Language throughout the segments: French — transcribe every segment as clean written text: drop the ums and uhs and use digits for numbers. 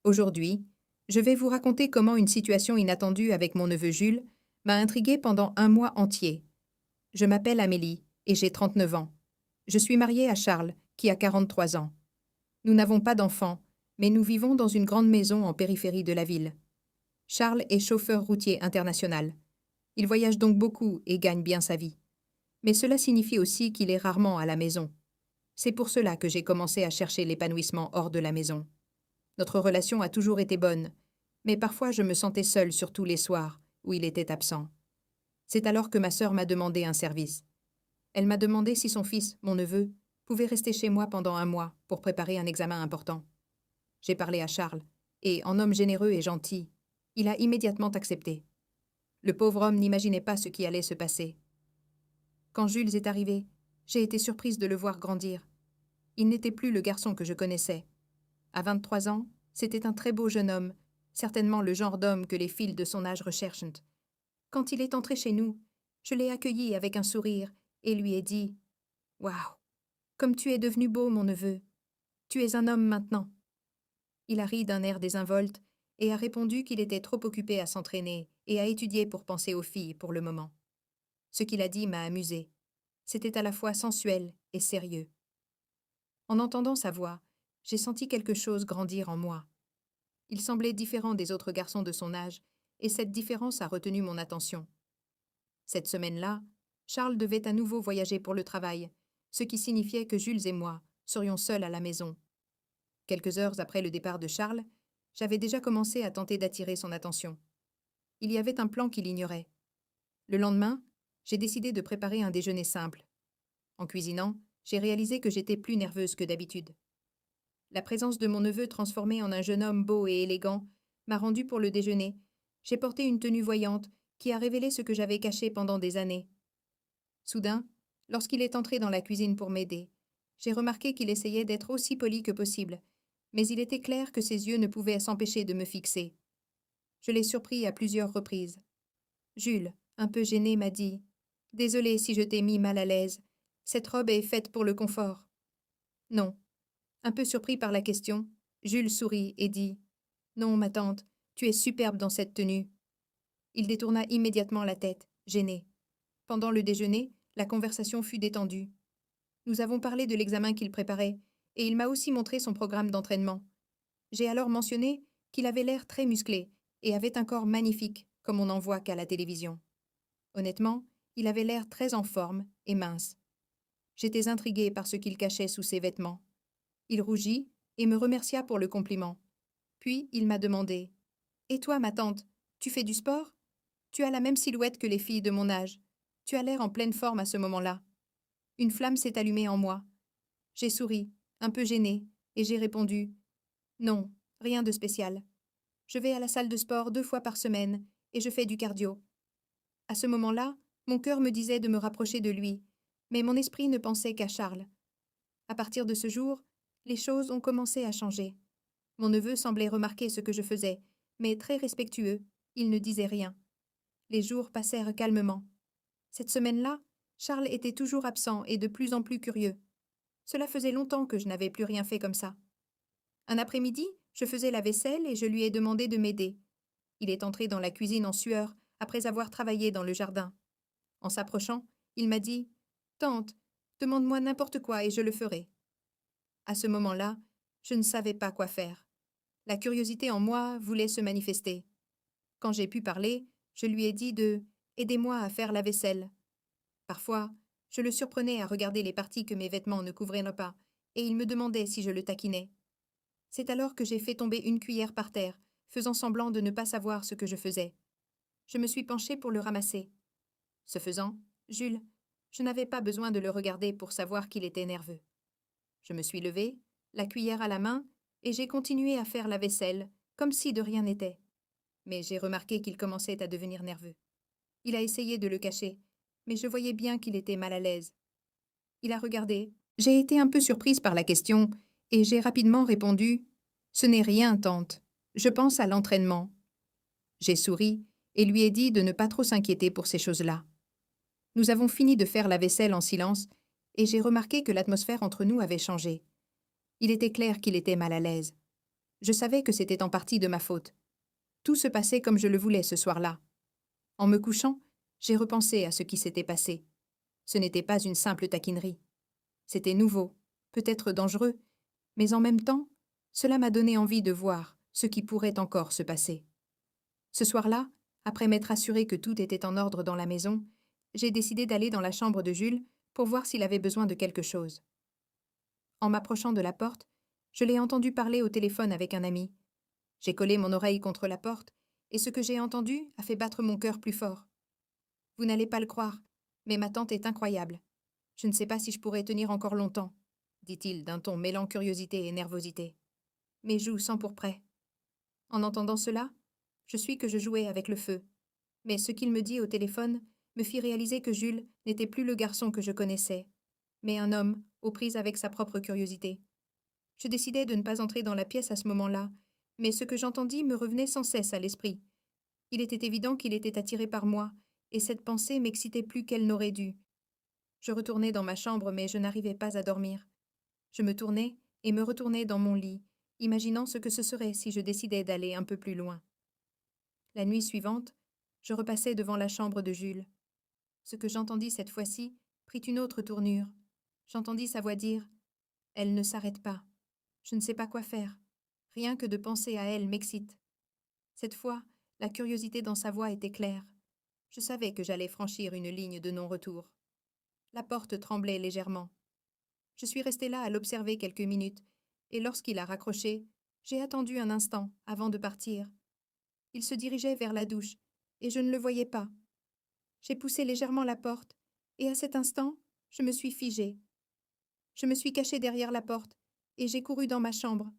Aujourd'hui, je vais vous raconter comment une situation inattendue avec mon neveu Jules m'a intriguée pendant un mois entier. Je m'appelle Amélie et j'ai 39 ans. Je suis mariée à Charles, qui a 43 ans. Nous n'avons pas d'enfants, mais nous vivons dans une grande maison en périphérie de la ville. Charles est chauffeur routier international. Il voyage donc beaucoup et gagne bien sa vie. Mais cela signifie aussi qu'il est rarement à la maison. C'est pour cela que j'ai commencé à chercher l'épanouissement hors de la maison. Notre relation a toujours été bonne, mais parfois je me sentais seule surtout les soirs, où il était absent. C'est alors que ma sœur m'a demandé un service. Elle m'a demandé si son fils, mon neveu, pouvait rester chez moi pendant un mois pour préparer un examen important. J'ai parlé à Charles, et en homme généreux et gentil, il a immédiatement accepté. Le pauvre homme n'imaginait pas ce qui allait se passer. Quand Jules est arrivé, j'ai été surprise de le voir grandir. Il n'était plus le garçon que je connaissais. À 23 ans, c'était un très beau jeune homme, certainement le genre d'homme que les filles de son âge recherchent. Quand il est entré chez nous, je l'ai accueilli avec un sourire et lui ai dit « Waouh, comme tu es devenu beau, mon neveu. Tu es un homme maintenant. » Il a ri d'un air désinvolte et a répondu qu'il était trop occupé à s'entraîner et à étudier pour penser aux filles pour le moment. Ce qu'il a dit m'a amusée. C'était à la fois sensuel et sérieux. En entendant sa voix, j'ai senti quelque chose grandir en moi. Il semblait différent des autres garçons de son âge, et cette différence a retenu mon attention. Cette semaine-là, Charles devait à nouveau voyager pour le travail, ce qui signifiait que Jules et moi serions seuls à la maison. Quelques heures après le départ de Charles, j'avais déjà commencé à tenter d'attirer son attention. Il y avait un plan qu'il ignorait. Le lendemain, j'ai décidé de préparer un déjeuner simple. En cuisinant, j'ai réalisé que j'étais plus nerveuse que d'habitude. La présence de mon neveu transformé en un jeune homme beau et élégant m'a rendue pour le déjeuner. J'ai porté une tenue voyante qui a révélé ce que j'avais caché pendant des années. Soudain, lorsqu'il est entré dans la cuisine pour m'aider, j'ai remarqué qu'il essayait d'être aussi poli que possible, mais il était clair que ses yeux ne pouvaient s'empêcher de me fixer. Je l'ai surpris à plusieurs reprises. Jules, un peu gêné, m'a dit « Désolé si je t'ai mis mal à l'aise. Cette robe est faite pour le confort. » Non. Un peu surpris par la question, Jules sourit et dit « Non, ma tante, tu es superbe dans cette tenue. » Il détourna immédiatement la tête, gêné. Pendant le déjeuner, la conversation fut détendue. Nous avons parlé de l'examen qu'il préparait, et il m'a aussi montré son programme d'entraînement. J'ai alors mentionné qu'il avait l'air très musclé et avait un corps magnifique, comme on n'en voit qu'à la télévision. Honnêtement, il avait l'air très en forme et mince. J'étais intriguée par ce qu'il cachait sous ses vêtements. Il rougit et me remercia pour le compliment. Puis il m'a demandé « Et toi, ma tante, tu fais du sport? Tu as la même silhouette que les filles de mon âge. Tu as l'air en pleine forme à ce moment-là. » Une flamme s'est allumée en moi. J'ai souri, un peu gênée, et j'ai répondu « Non, rien de spécial. Je vais à la salle de sport 2 fois par semaine et je fais du cardio. » À ce moment-là, mon cœur me disait de me rapprocher de lui, mais mon esprit ne pensait qu'à Charles. À partir de ce jour, les choses ont commencé à changer. Mon neveu semblait remarquer ce que je faisais, mais très respectueux, il ne disait rien. Les jours passèrent calmement. Cette semaine-là, Charles était toujours absent et de plus en plus curieux. Cela faisait longtemps que je n'avais plus rien fait comme ça. Un après-midi, je faisais la vaisselle et je lui ai demandé de m'aider. Il est entré dans la cuisine en sueur après avoir travaillé dans le jardin. En s'approchant, il m'a dit « Tante, demande-moi n'importe quoi et je le ferai. » À ce moment-là, je ne savais pas quoi faire. La curiosité en moi voulait se manifester. Quand j'ai pu parler, je lui ai dit de « Aidez-moi à faire la vaisselle. » Parfois, je le surprenais à regarder les parties que mes vêtements ne couvraient pas, et il me demandait si je le taquinais. C'est alors que j'ai fait tomber une cuillère par terre, faisant semblant de ne pas savoir ce que je faisais. Je me suis penchée pour le ramasser. Ce faisant, Jules, je n'avais pas besoin de le regarder pour savoir qu'il était nerveux. Je me suis levée, la cuillère à la main, et j'ai continué à faire la vaisselle, comme si de rien n'était. Mais j'ai remarqué qu'il commençait à devenir nerveux. Il a essayé de le cacher, mais je voyais bien qu'il était mal à l'aise. Il a regardé. J'ai été un peu surprise par la question, et j'ai rapidement répondu « Ce n'est rien, tante. Je pense à l'entraînement. » J'ai souri et lui ai dit de ne pas trop s'inquiéter pour ces choses-là. Nous avons fini de faire la vaisselle en silence, et j'ai remarqué que l'atmosphère entre nous avait changé. Il était clair qu'il était mal à l'aise. Je savais que c'était en partie de ma faute. Tout se passait comme je le voulais ce soir-là. En me couchant, j'ai repensé à ce qui s'était passé. Ce n'était pas une simple taquinerie. C'était nouveau, peut-être dangereux, mais en même temps, cela m'a donné envie de voir ce qui pourrait encore se passer. Ce soir-là, après m'être assuré que tout était en ordre dans la maison, j'ai décidé d'aller dans la chambre de Jules pour voir s'il avait besoin de quelque chose. En m'approchant de la porte, je l'ai entendu parler au téléphone avec un ami. J'ai collé mon oreille contre la porte, et ce que j'ai entendu a fait battre mon cœur plus fort. Vous n'allez pas le croire, mais ma tante est incroyable. Je ne sais pas si je pourrai tenir encore longtemps, dit-il d'un ton mêlant curiosité et nervosité. Mes joues s'empourpraient. En entendant cela, je suis que je jouais avec le feu. Mais ce qu'il me dit au téléphone me fit réaliser que Jules n'était plus le garçon que je connaissais, mais un homme aux prises avec sa propre curiosité. Je décidai de ne pas entrer dans la pièce à ce moment-là, mais ce que j'entendis me revenait sans cesse à l'esprit. Il était évident qu'il était attiré par moi, et cette pensée m'excitait plus qu'elle n'aurait dû. Je retournai dans ma chambre, mais je n'arrivais pas à dormir. Je me tournai et me retournai dans mon lit, imaginant ce que ce serait si je décidais d'aller un peu plus loin. La nuit suivante, je repassai devant la chambre de Jules. Ce que j'entendis cette fois-ci prit une autre tournure. J'entendis sa voix dire « Elle ne s'arrête pas. Je ne sais pas quoi faire. Rien que de penser à elle m'excite. » Cette fois, la curiosité dans sa voix était claire. Je savais que j'allais franchir une ligne de non-retour. La porte tremblait légèrement. Je suis restée là à l'observer quelques minutes, et lorsqu'il a raccroché, j'ai attendu un instant avant de partir. Il se dirigeait vers la douche, et je ne le voyais pas. J'ai poussé légèrement la porte, et à cet instant, je me suis figée. Je me suis cachée derrière la porte, et j'ai couru dans ma chambre.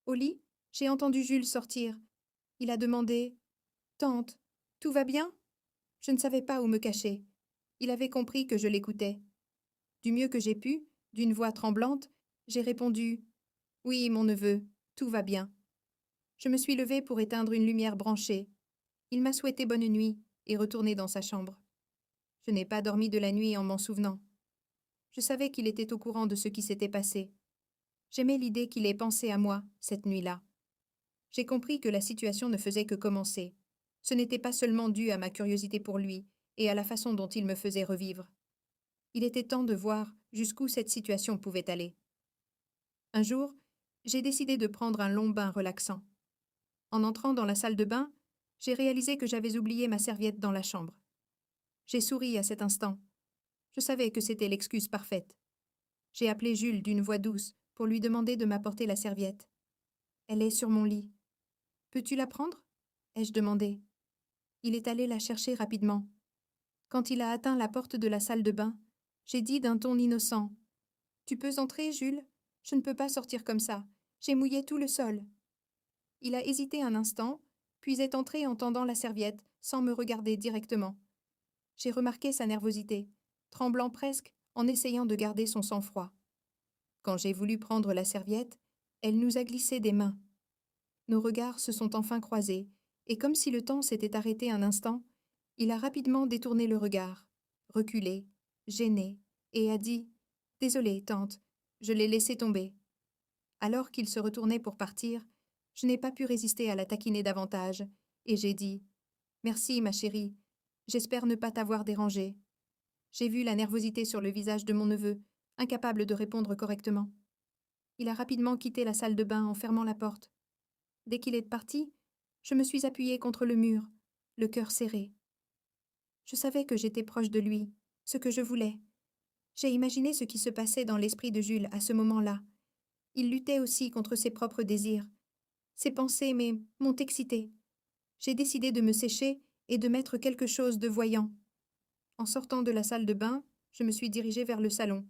Au lit, j'ai entendu Jules sortir. Il a demandé « Tante, tout va bien ?» Je ne savais pas où me cacher. Il avait compris que je l'écoutais. Du mieux que j'ai pu, d'une voix tremblante, j'ai répondu « Oui, mon neveu, tout va bien. » Je me suis levée pour éteindre une lumière branchée. Il m'a souhaité bonne nuit et retourné dans sa chambre. Je n'ai pas dormi de la nuit en m'en souvenant. Je savais qu'il était au courant de ce qui s'était passé. J'aimais l'idée qu'il ait pensé à moi cette nuit-là. J'ai compris que la situation ne faisait que commencer. Ce n'était pas seulement dû à ma curiosité pour lui et à la façon dont il me faisait revivre. Il était temps de voir jusqu'où cette situation pouvait aller. Un jour, j'ai décidé de prendre un long bain relaxant. En entrant dans la salle de bain, j'ai réalisé que j'avais oublié ma serviette dans la chambre. J'ai souri à cet instant. Je savais que c'était l'excuse parfaite. J'ai appelé Jules d'une voix douce pour lui demander de m'apporter la serviette. « Elle est sur mon lit. »« Peux-tu la prendre ?» ai-je demandé. Il est allé la chercher rapidement. Quand il a atteint la porte de la salle de bain, j'ai dit d'un ton innocent. « Tu peux entrer, Jules ? Je ne peux pas sortir comme ça. J'ai mouillé tout le sol. » Il a hésité un instant, puis est entré en tendant la serviette, sans me regarder directement. J'ai remarqué sa nervosité, tremblant presque en essayant de garder son sang-froid. Quand j'ai voulu prendre la serviette, elle nous a glissé des mains. Nos regards se sont enfin croisés, et comme si le temps s'était arrêté un instant, il a rapidement détourné le regard, reculé, gêné, et a dit « Désolée, tante, je l'ai laissé tomber. » Alors qu'il se retournait pour partir, je n'ai pas pu résister à la taquiner davantage, et j'ai dit « Merci, ma chérie, j'espère ne pas t'avoir dérangée. » J'ai vu la nervosité sur le visage de mon neveu, incapable de répondre correctement. Il a rapidement quitté la salle de bain en fermant la porte. Dès qu'il est parti, je me suis appuyée contre le mur, le cœur serré. Je savais que j'étais proche de lui, ce que je voulais. J'ai imaginé ce qui se passait dans l'esprit de Jules à ce moment-là. Il luttait aussi contre ses propres désirs. Ses pensées m'ont excitée. J'ai décidé de me sécher et de mettre quelque chose de voyant. En sortant de la salle de bain, je me suis dirigée vers le salon.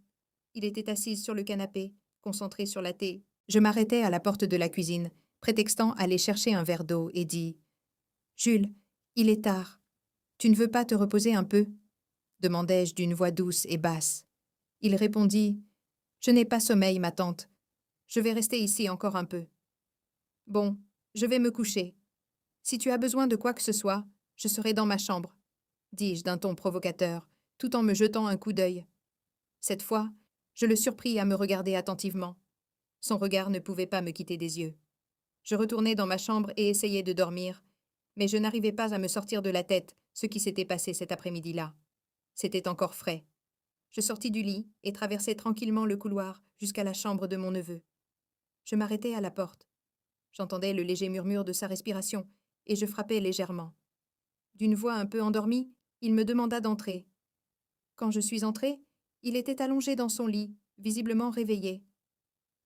Il était assis sur le canapé, concentré sur la thé. Je m'arrêtai à la porte de la cuisine, prétextant aller chercher un verre d'eau, et dis « Jules, il est tard. Tu ne veux pas te reposer un peu ?» demandai-je d'une voix douce et basse. Il répondit « Je n'ai pas sommeil, ma tante. Je vais rester ici encore un peu. »« Bon, je vais me coucher. Si tu as besoin de quoi que ce soit, je serai dans ma chambre, » dis-je d'un ton provocateur, tout en me jetant un coup d'œil. Cette fois, je le surpris à me regarder attentivement. Son regard ne pouvait pas me quitter des yeux. Je retournai dans ma chambre et essayai de dormir, mais je n'arrivais pas à me sortir de la tête ce qui s'était passé cet après-midi-là. C'était encore frais. Je sortis du lit et traversai tranquillement le couloir jusqu'à la chambre de mon neveu. Je m'arrêtai à la porte. J'entendais le léger murmure de sa respiration et je frappai légèrement. D'une voix un peu endormie, il me demanda d'entrer. Quand je suis entrée, il était allongé dans son lit, visiblement réveillé.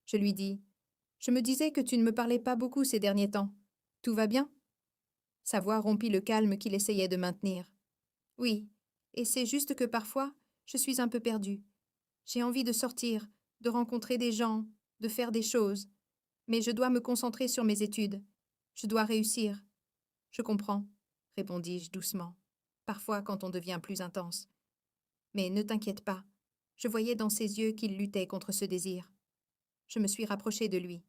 Je lui dis « Je me disais que tu ne me parlais pas beaucoup ces derniers temps. Tout va bien ?» Sa voix rompit le calme qu'il essayait de maintenir. « Oui, et c'est juste que parfois, je suis un peu perdue. J'ai envie de sortir, de rencontrer des gens, de faire des choses. Mais je dois me concentrer sur mes études. Je dois réussir. » « Je comprends, » répondis-je doucement, parfois quand on devient plus intense. Mais ne t'inquiète pas. Je voyais dans ses yeux qu'il luttait contre ce désir. Je me suis rapprochée de lui.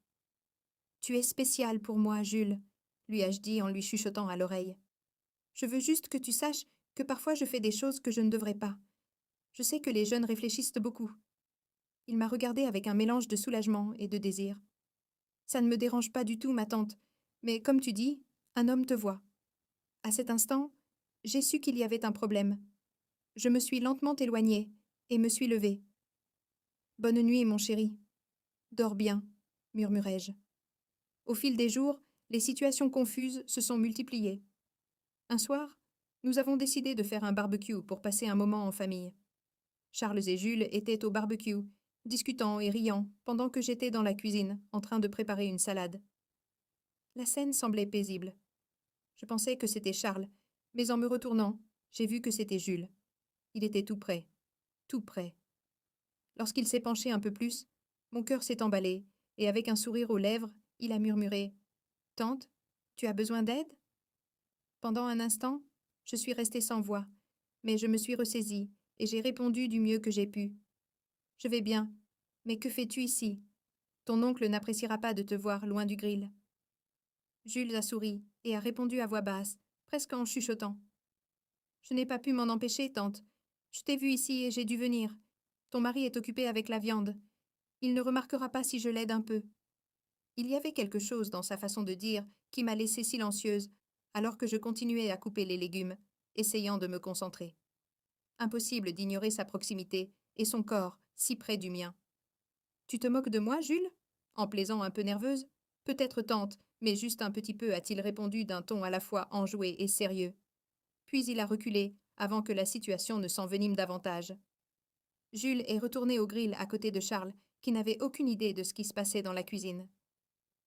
« Tu es spécial pour moi, Jules, » lui ai-je dit en lui chuchotant à l'oreille. « Je veux juste que tu saches que parfois je fais des choses que je ne devrais pas. Je sais que les jeunes réfléchissent beaucoup. » Il m'a regardée avec un mélange de soulagement et de désir. « Ça ne me dérange pas du tout, ma tante, mais comme tu dis, un homme te voit. » À cet instant, j'ai su qu'il y avait un problème. Je me suis lentement éloignée et me suis levée. « Bonne nuit, mon chéri. »« Dors bien, » murmurai-je. Au fil des jours, les situations confuses se sont multipliées. Un soir, nous avons décidé de faire un barbecue pour passer un moment en famille. Charles et Jules étaient au barbecue, discutant et riant pendant que j'étais dans la cuisine en train de préparer une salade. La scène semblait paisible. Je pensais que c'était Charles, mais en me retournant, j'ai vu que c'était Jules. Il était tout près, tout près. Lorsqu'il s'est penché un peu plus, mon cœur s'est emballé, et avec un sourire aux lèvres, il a murmuré « Tante, tu as besoin d'aide ?» Pendant un instant, je suis restée sans voix, mais je me suis ressaisie, et j'ai répondu du mieux que j'ai pu. « Je vais bien, mais que fais-tu ici? Ton oncle n'appréciera pas de te voir loin du grill. » Jules a souri et a répondu à voix basse, presque en chuchotant. « Je n'ai pas pu m'en empêcher, tante. Je t'ai vue ici et j'ai dû venir. Ton mari est occupé avec la viande. Il ne remarquera pas si je l'aide un peu. » Il y avait quelque chose dans sa façon de dire qui m'a laissée silencieuse, alors que je continuais à couper les légumes, essayant de me concentrer. Impossible d'ignorer sa proximité et son corps si près du mien. « Tu te moques de moi, Jules ?» En plaisant un peu nerveuse. « Peut-être tante, mais juste un petit peu, a-t-il répondu d'un ton à la fois enjoué et sérieux. Puis il a reculé, avant que la situation ne s'envenime davantage. Jules est retourné au grill à côté de Charles, qui n'avait aucune idée de ce qui se passait dans la cuisine.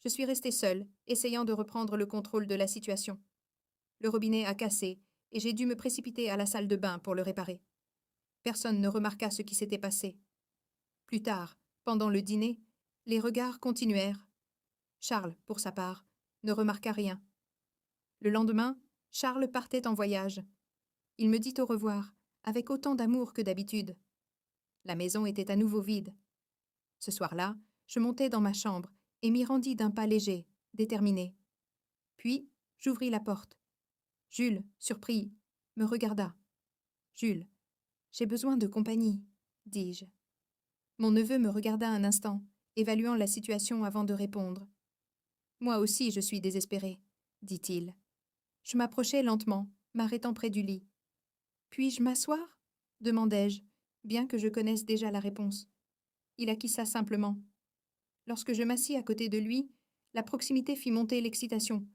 Je suis restée seule, essayant de reprendre le contrôle de la situation. Le robinet a cassé, et j'ai dû me précipiter à la salle de bain pour le réparer. Personne ne remarqua ce qui s'était passé. Plus tard, pendant le dîner, les regards continuèrent. Charles, pour sa part, ne remarqua rien. Le lendemain, Charles partait en voyage. Il me dit au revoir, avec autant d'amour que d'habitude. La maison était à nouveau vide. Ce soir-là, je montai dans ma chambre et m'y rendis d'un pas léger, déterminé. Puis, j'ouvris la porte. Jules, surpris, me regarda. « Jules, j'ai besoin de compagnie, » dis-je. Mon neveu me regarda un instant, évaluant la situation avant de répondre. « Moi aussi, je suis désespéré, » dit-il. Je m'approchai lentement, m'arrêtant près du lit. « Puis-je m'asseoir ?» demandai-je, bien que je connaisse déjà la réponse. Il acquiesça simplement. Lorsque je m'assis à côté de lui, la proximité fit monter l'excitation,